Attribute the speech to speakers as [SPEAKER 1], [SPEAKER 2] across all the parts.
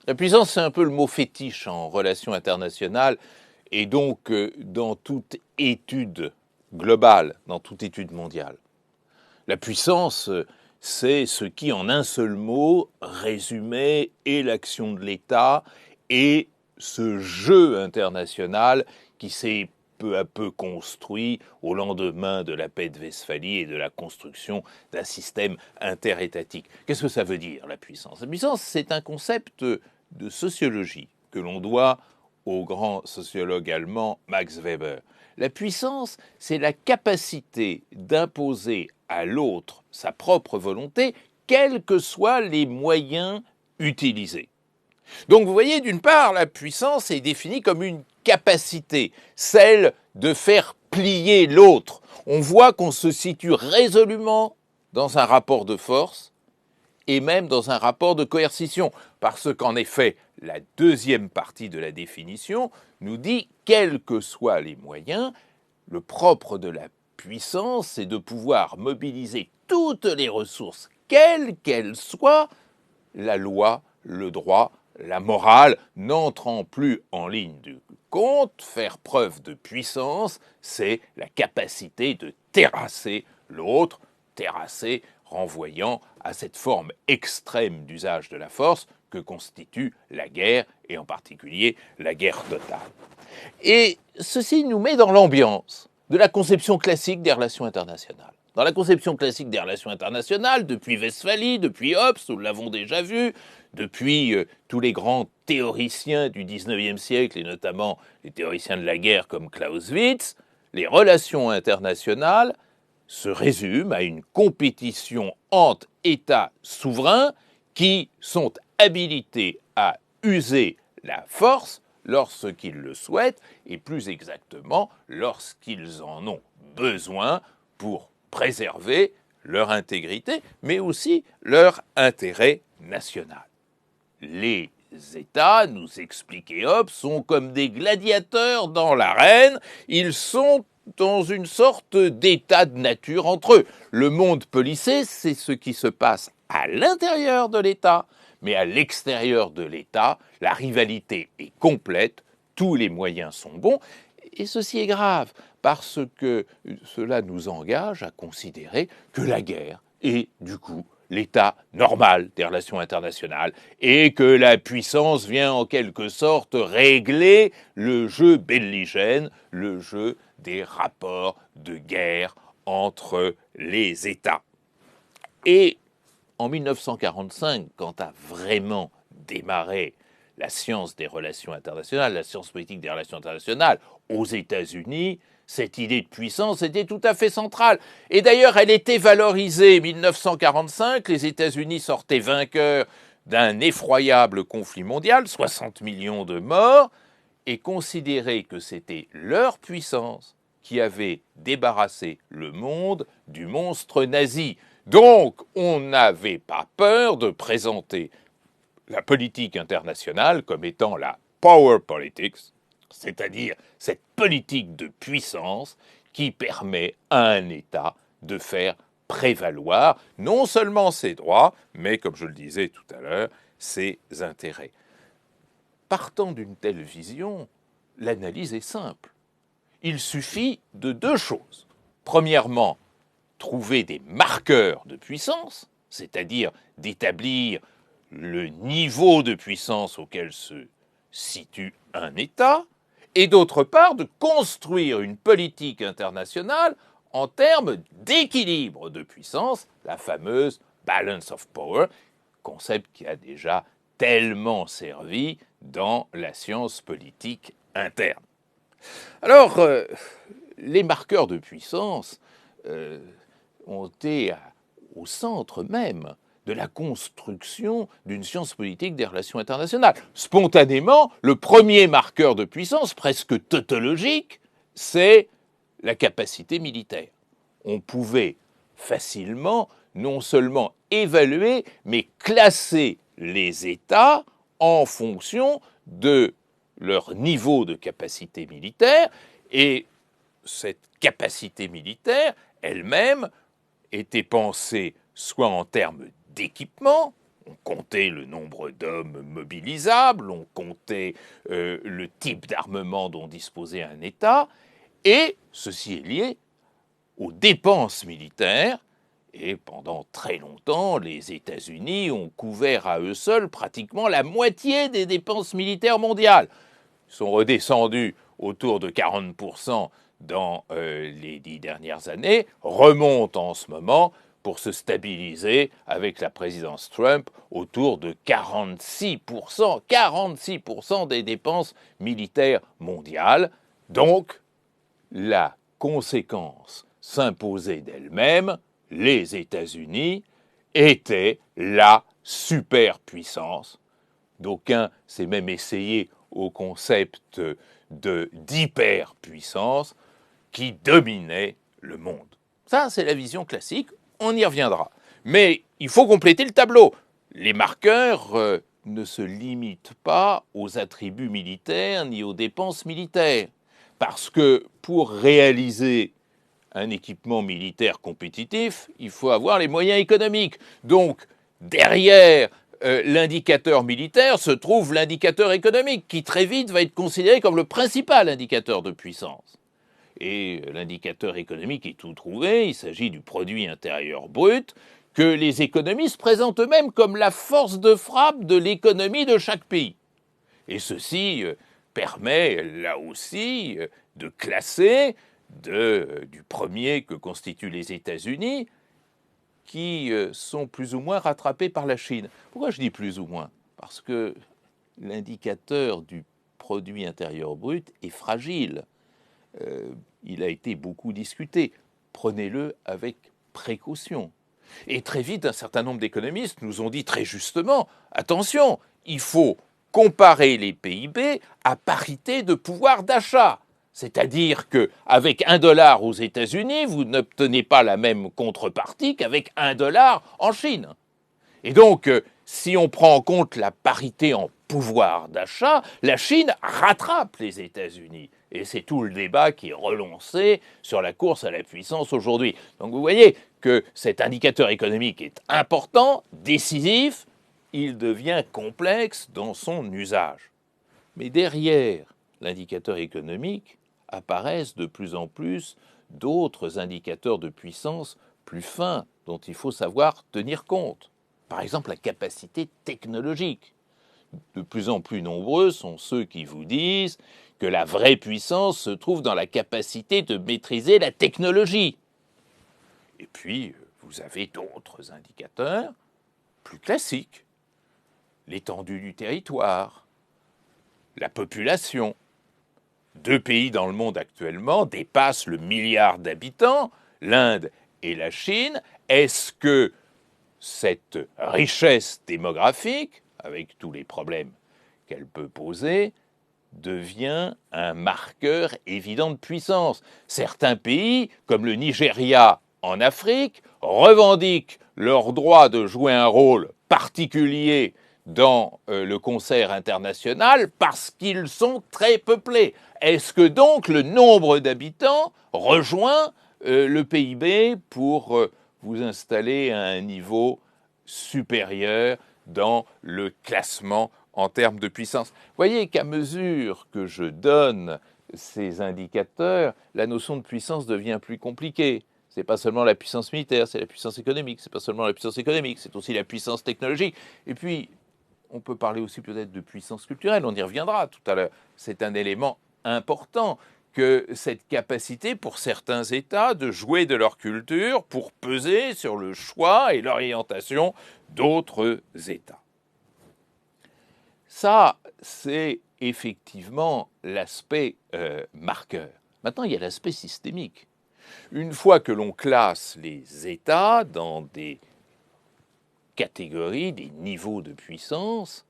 [SPEAKER 1] La puissance, c'est un peu le mot fétiche en relations internationales et donc dans toute étude globale, dans toute étude mondiale. La puissance, c'est ce qui, en un seul mot, résumait et l'action de l'État et ce jeu international qui s'est peu à peu construit au lendemain de la paix de Westphalie et de la construction d'un système interétatique. Qu'est-ce que ça veut dire, la puissance? La puissance, c'est un concept de sociologie que l'on doit au grand sociologue allemand Max Weber. La puissance, c'est la capacité d'imposer à l'autre sa propre volonté, quels que soient les moyens utilisés. Donc vous voyez, d'une part, la puissance est définie comme une capacité, celle de faire plier l'autre. On voit qu'on se situe résolument dans un rapport de force et même dans un rapport de coercition, parce qu'en effet, la deuxième partie de la définition nous dit, quels que soient les moyens, le propre de la puissance, c'est de pouvoir mobiliser toutes les ressources, quelles qu'elles soient, la loi, le droit, la morale, n'entrant plus en ligne de compte. Faire preuve de puissance, c'est la capacité de terrasser l'autre, terrasser renvoyant à cette forme extrême d'usage de la force que constitue la guerre, et en particulier la guerre totale. Et ceci nous met dans l'ambiance de la conception classique des relations internationales. Dans la conception classique des relations internationales, depuis Westphalie, depuis Hobbes, nous l'avons déjà vu, depuis tous les grands théoriciens du XIXe siècle, et notamment les théoriciens de la guerre comme Clausewitz, les relations internationales se résument à une compétition entre États souverains qui sont habilités à user la force lorsqu'ils le souhaitent, et plus exactement lorsqu'ils en ont besoin pour préserver leur intégrité, mais aussi leur intérêt national. Les États, nous expliquait Hobbes, sont comme des gladiateurs dans l'arène, ils sont dans une sorte d'état de nature entre eux. Le monde policé, c'est ce qui se passe à l'intérieur de l'État, mais à l'extérieur de l'État, la rivalité est complète, tous les moyens sont bons, et ceci est grave, parce que cela nous engage à considérer que la guerre est, du coup, l'état normal des relations internationales et que la puissance vient en quelque sorte régler le jeu belligène, le jeu des rapports de guerre entre les États. Et en 1945, quand a vraiment démarré la science des relations internationales, la science politique des relations internationales aux États-Unis, cette idée de puissance était tout à fait centrale. Et d'ailleurs, elle était valorisée. 1945, les États-Unis sortaient vainqueurs d'un effroyable conflit mondial, 60 millions de morts, et considéraient que c'était leur puissance qui avait débarrassé le monde du monstre nazi. Donc, on n'avait pas peur de présenter la politique internationale comme étant la power politics, c'est-à-dire cette politique de puissance qui permet à un État de faire prévaloir non seulement ses droits, mais, comme je le disais tout à l'heure, ses intérêts. Partant d'une telle vision, l'analyse est simple. Il suffit de deux choses. Premièrement, trouver des marqueurs de puissance, c'est-à-dire d'établir le niveau de puissance auquel se situe un État, et d'autre part de construire une politique internationale en termes d'équilibre de puissance, la fameuse balance of power, concept qui a déjà tellement servi dans la science politique interne. Alors, les marqueurs de puissance ont été au centre même de la construction d'une science politique des relations internationales. Spontanément, le premier marqueur de puissance, presque tautologique, c'est la capacité militaire. On pouvait facilement non seulement évaluer, mais classer les États en fonction de leur niveau de capacité militaire, et cette capacité militaire elle-même était pensée soit en termes d'équipement, On comptait le nombre d'hommes mobilisables, on comptait le type d'armement dont disposait un État, et ceci est lié aux dépenses militaires. Et pendant très longtemps, les États-Unis ont couvert à eux seuls pratiquement la moitié des dépenses militaires mondiales. Ils sont redescendus autour de 40% dans les 10 dernières années, remontent en ce moment pour se stabiliser avec la présidence Trump autour de 46%, 46% des dépenses militaires mondiales. Donc, la conséquence s'imposait d'elle-même, les États-Unis étaient la superpuissance. D'aucuns s'est même essayé au concept d'hyperpuissance qui dominait le monde. Ça, c'est la vision classique, on y reviendra. Mais il faut compléter le tableau. Les marqueurs ne se limitent pas aux attributs militaires ni aux dépenses militaires. Parce que pour réaliser un équipement militaire compétitif, il faut avoir les moyens économiques. Donc, derrière l'indicateur militaire se trouve l'indicateur économique, qui très vite va être considéré comme le principal indicateur de puissance. Et l'indicateur économique est tout trouvé, il s'agit du produit intérieur brut, que les économistes présentent eux-mêmes comme la force de frappe de l'économie de chaque pays. Et ceci permet, là aussi, de classer du premier que constituent les États-Unis, qui sont plus ou moins rattrapés par la Chine. Pourquoi je dis plus ou moins? Parce que l'indicateur du produit intérieur brut est fragile. Il a été beaucoup discuté. Prenez-le avec précaution. Et très vite, un certain nombre d'économistes nous ont dit très justement, attention, il faut comparer les PIB à parité de pouvoir d'achat. C'est-à-dire qu'avec $1 aux États-Unis, vous n'obtenez pas la même contrepartie qu'avec $1 en Chine. Et donc, si on prend en compte la parité en pouvoir d'achat, la Chine rattrape les États-Unis. Et c'est tout le débat qui est relancé sur la course à la puissance aujourd'hui. Donc vous voyez que cet indicateur économique est important, décisif, il devient complexe dans son usage. Mais derrière l'indicateur économique apparaissent de plus en plus d'autres indicateurs de puissance plus fins dont il faut savoir tenir compte. Par exemple, la capacité technologique. De plus en plus nombreux sont ceux qui vous disent que la vraie puissance se trouve dans la capacité de maîtriser la technologie. Et puis, vous avez d'autres indicateurs plus classiques. L'étendue du territoire, la population. 2 pays dans le monde actuellement dépassent le milliard d'habitants, l'Inde et la Chine. Est-ce que cette richesse démographique, avec tous les problèmes qu'elle peut poser, devient un marqueur évident de puissance? Certains pays, comme le Nigeria en Afrique, revendiquent leur droit de jouer un rôle particulier dans le concert international parce qu'ils sont très peuplés. Est-ce que donc le nombre d'habitants rejoint le PIB pour vous installer à un niveau supérieur dans le classement en termes de puissance? Vous voyez qu'à mesure que je donne ces indicateurs, la notion de puissance devient plus compliquée. C'est pas seulement la puissance militaire, c'est la puissance économique. C'est pas seulement la puissance économique, c'est aussi la puissance technologique. Et puis, on peut parler aussi peut-être de puissance culturelle, on y reviendra tout à l'heure. C'est un élément important que cette capacité pour certains États de jouer de leur culture pour peser sur le choix et l'orientation d'autres États. Ça, c'est effectivement l'aspect marqueur. Maintenant, il y a l'aspect systémique. Une fois que l'on classe les États dans des catégories, des niveaux de puissance,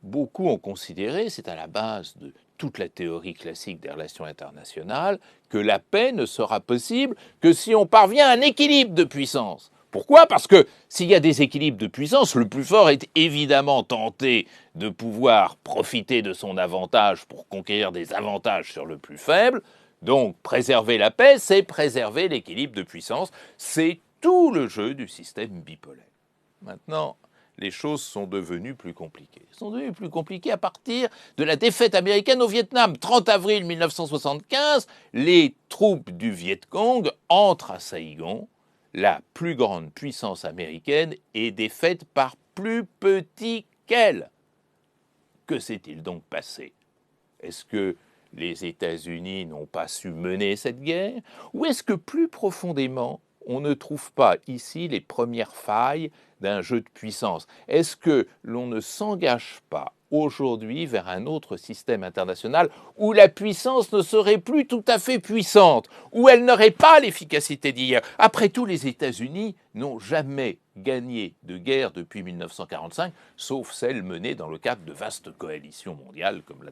[SPEAKER 1] beaucoup ont considéré, c'est à la base de toute la théorie classique des relations internationales, que la paix ne sera possible que si on parvient à un équilibre de puissance. Pourquoi? Parce que s'il y a des équilibres de puissance, le plus fort est évidemment tenté de pouvoir profiter de son avantage pour conquérir des avantages sur le plus faible. Donc préserver la paix, c'est préserver l'équilibre de puissance. C'est tout le jeu du système bipolaire. Maintenant, les choses sont devenues plus compliquées. Elles sont devenues plus compliquées à partir de la défaite américaine au Vietnam. 30 avril 1975, les troupes du Viet Cong entrent à Saïgon. La plus grande puissance américaine est défaite par plus petit qu'elle. Que s'est-il donc passé? Est-ce que les États-Unis n'ont pas su mener cette guerre? Ou est-ce que plus profondément, on ne trouve pas ici les premières failles d'un jeu de puissance? Est-ce que l'on ne s'engage pas aujourd'hui vers un autre système international où la puissance ne serait plus tout à fait puissante, où elle n'aurait pas l'efficacité d'hier? Après tout, les États-Unis n'ont jamais gagné de guerre depuis 1945, sauf celle menée dans le cadre de vastes coalitions mondiales comme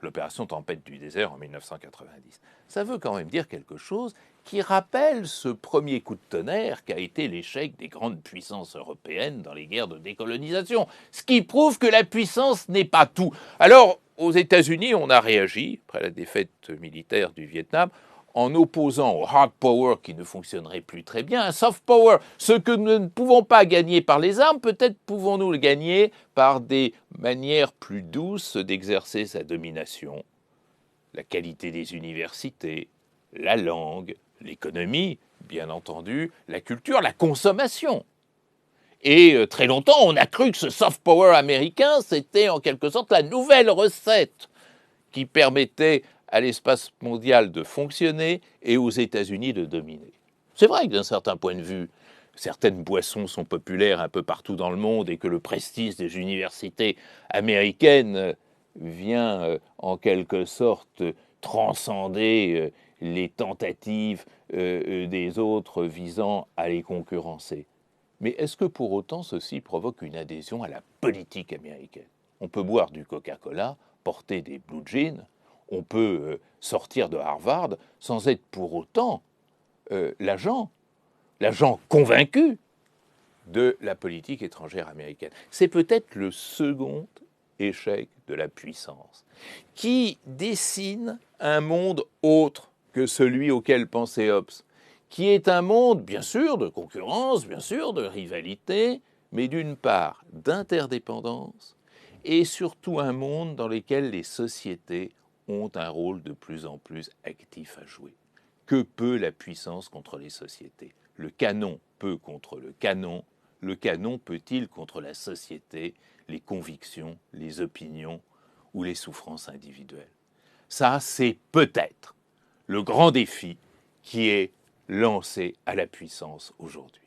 [SPEAKER 1] l'opération Tempête du désert en 1990. Ça veut quand même dire quelque chose qui rappelle ce premier coup de tonnerre qu'a été l'échec des grandes puissances européennes dans les guerres de décolonisation, ce qui prouve que la puissance n'est pas tout. Alors, aux États-Unis, on a réagi, après la défaite militaire du Vietnam, en opposant au hard power qui ne fonctionnerait plus très bien, un soft power. Ce que nous ne pouvons pas gagner par les armes, peut-être pouvons-nous le gagner par des manières plus douces d'exercer sa domination. La qualité des universités, la langue, l'économie, bien entendu, la culture, la consommation. Et très longtemps, on a cru que ce soft power américain, c'était en quelque sorte la nouvelle recette qui permettait à l'espace mondial de fonctionner et aux États-Unis de dominer. C'est vrai que d'un certain point de vue, certaines boissons sont populaires un peu partout dans le monde et que le prestige des universités américaines vient en quelque sorte transcender les tentatives des autres visant à les concurrencer. Mais est-ce que pour autant ceci provoque une adhésion à la politique américaine? On peut boire du Coca-Cola, porter des blue jeans, on peut sortir de Harvard sans être pour autant l'agent convaincu de la politique étrangère américaine. C'est peut-être le second échec de la puissance, qui dessine un monde autre que celui auquel pensait Hobbes, qui est un monde, bien sûr, de concurrence, bien sûr, de rivalité, mais d'une part d'interdépendance, et surtout un monde dans lequel les sociétés ont un rôle de plus en plus actif à jouer. Que peut la puissance contre les sociétés? Le canon peut contre le canon peut-il contre la société, les convictions, les opinions ou les souffrances individuelles? Ça, c'est peut-être le grand défi qui est lancé à la puissance aujourd'hui.